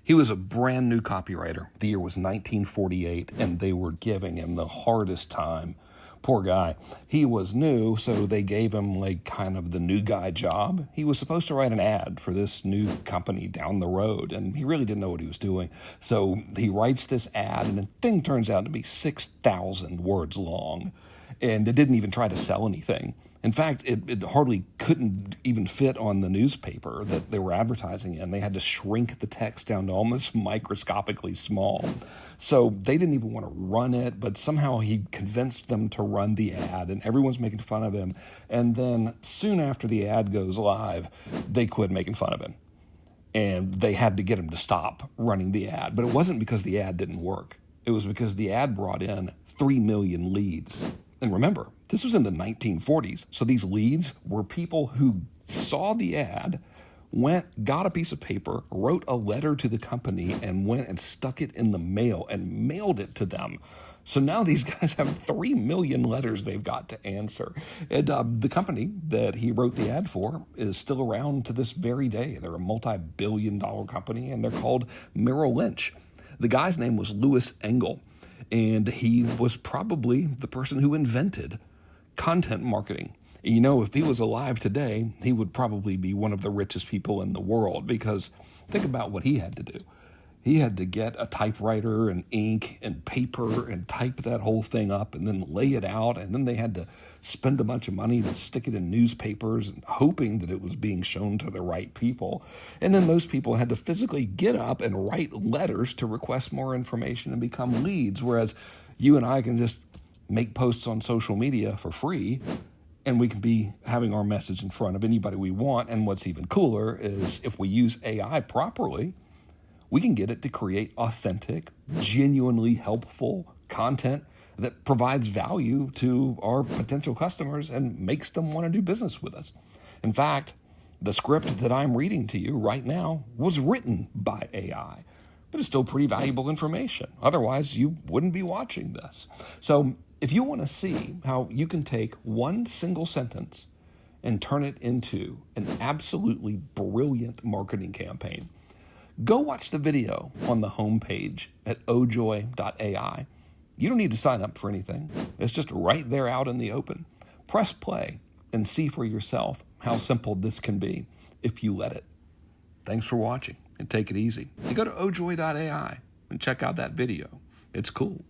He was a brand new copywriter. The year was 1948, and they were giving him the hardest time. Poor guy. He was new, so they gave him like kind of the new guy job. He was supposed to write an ad for this new company down the road, and he really didn't know what he was doing. So he writes this ad, and the thing turns out to be 6,000 words long, and it didn't even try to sell anything. In fact, it hardly couldn't even fit on the newspaper that they were advertising in. They had to shrink the text down to almost microscopically small. So they didn't even want to run it, but somehow he convinced them to run the ad, and everyone's making fun of him. And then soon after the ad goes live, they quit making fun of him. And they had to get him to stop running the ad. But it wasn't because the ad didn't work. It was because the ad brought in 3 million leads. And remember, this was in the 1940s. So these leads were people who saw the ad, went, got a piece of paper, wrote a letter to the company, and went and stuck it in the mail and mailed it to them. So now these guys have 3 million letters they've got to answer. And the company that he wrote the ad for is still around to this very day. They're a multi-billion-dollar company, and they're called Merrill Lynch. The guy's name was Louis Engel. And he was probably the person who invented content marketing. You know, if he was alive today, he would probably be one of the richest people in the world, because think about what he had to do. He had to get a typewriter and ink and paper and type that whole thing up and then lay it out. And then they had to spend a bunch of money to stick it in newspapers and hoping that it was being shown to the right people. And then those people had to physically get up and write letters to request more information and become leads. Whereas you and I can just make posts on social media for free, and we can be having our message in front of anybody we want. And what's even cooler is if we use AI properly, we can get it to create authentic, genuinely helpful content that provides value to our potential customers and makes them want to do business with us. In fact, the script that I'm reading to you right now was written by AI, but it's still pretty valuable information. Otherwise, you wouldn't be watching this. So if you want to see how you can take one single sentence and turn it into an absolutely brilliant marketing campaign, go watch the video on the homepage at ojoy.ai. You don't need to sign up for anything. It's just right there out in the open. Press play and see for yourself how simple this can be if you let it. Thanks for watching, and take it easy. You go to ojoy.ai and check out that video. It's cool.